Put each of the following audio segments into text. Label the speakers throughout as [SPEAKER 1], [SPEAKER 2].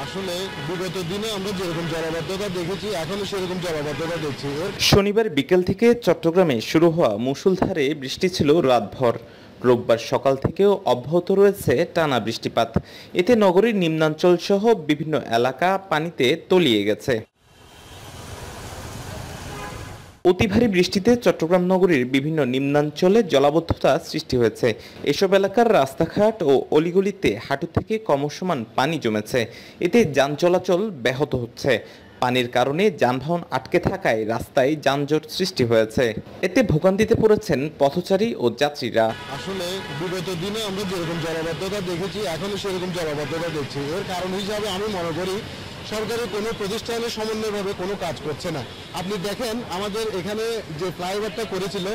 [SPEAKER 1] আসলে বিগত দিনে আমরা যেরকম জলাবদ্ধতা দেখেছি এখনো সেরকম জলাবদ্ধতা দেখছি।
[SPEAKER 2] শনিবার বিকেল থেকে চট্টগ্রামে শুরু হওয়া মুষলধারে বৃষ্টি ছিল রাতভর। রোববার সকাল থেকেও অব্যাহত রয়েছে টানা বৃষ্টিপাত। এতে নগরীর নিম্নাঞ্চল সহ বিভিন্ন এলাকা পানিতে তলিয়ে গেছে। অতি ভারী বৃষ্টিতে চট্টগ্রাম নগরীর বিভিন্ন নিম্নাঞ্চলে জলাবদ্ধতা সৃষ্টি হয়েছে। এসব এলাকার রাস্তাঘাট ও অলিগলিতে হাঁটু থেকে ক্রমশমান পানি জমেছে। এতে যান চলাচল ব্যাহত হচ্ছে। পানির কারণে যানবাহন আটকে থাকায় রাস্তায় যানজট সৃষ্টি হয়েছে। এতে ভোগান্তিতে পড়েছেন পথচারী ও যাত্রীরা।
[SPEAKER 1] আসলে বিগত দিনে আমরা যেরকম জলাবদ্ধতা দেখেছি এখনো সেরকম জলাবদ্ধতা দেখছি। এর কারণ হিসাবে আমি মনে করি সরকারের কোনো প্রতিষ্ঠানের সমন্বয়ভাবে কোনো কাজ করছে না। আপনি দেখেন আমাদের এখানে যে ফ্লাইওভারটা করেছিল,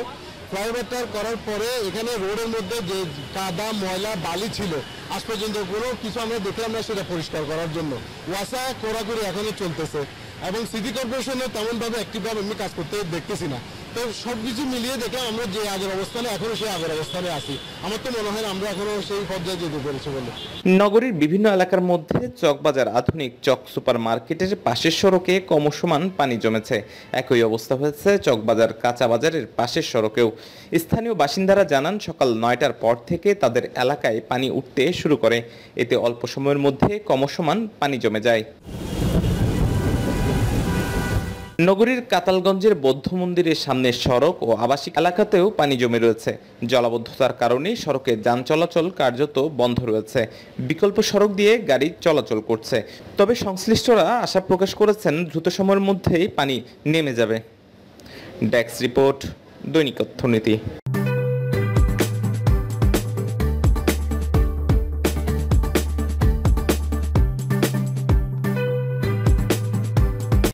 [SPEAKER 1] ফ্লাইওভারটা করার পরে এখানে রোডের মধ্যে যে কাদা ময়লা বালি ছিল আজ পর্যন্ত কোনো কিছু আমরা দেখলাম না সেটা পরিষ্কার করার জন্য। ওয়াসা কড়াকড়ি এখনো চলতেছে এবং সিটি কর্পোরেশনে তেমনভাবে অ্যাক্টিভভাবে আমি কাজ করতে দেখতেছি না। তো সব কিছু মিলিয়ে দেখলাম আমরা যে আগের অবস্থানে এখনো সেই আগের অবস্থানে আছি। আমার তো মনে হয় আমরা এখনো সেই পর্যায়ে যেতে পেরেছি বলে।
[SPEAKER 2] নগরীর বিভিন্ন এলাকার মধ্যে চকবাজার আধুনিক চক সুপার মার্কেটের পাশের সড়কে ক্রমশমান পানি জমেছে। একই অবস্থা হয়েছে চকবাজার কাঁচা বাজারের পাশের সড়কেও। স্থানীয় বাসিন্দারা জানান সকাল 9টার পর থেকে তাদের এলাকায় পানি উঠতে শুরু করে। এতে অল্প সময়ের মধ্যে ক্রমশমান পানি জমে যায়। নগরীর কাতালগঞ্জের বৌদ্ধ মন্দিরের সামনের সড়ক ও আবাসিক এলাকাতেও পানি জমে রয়েছে। জলাবদ্ধতার কারণে সড়কে যান চলাচল কার্যত বন্ধ রয়েছে। বিকল্প সড়ক দিয়ে গাড়ি চলাচল করছে। তবে সংশ্লিষ্টরা আশা প্রকাশ করেছেন দ্রুত সময়ের মধ্যেই পানি নেমে যাবে। ডেস্ক রিপোর্ট, দৈনিক অর্থনীতি।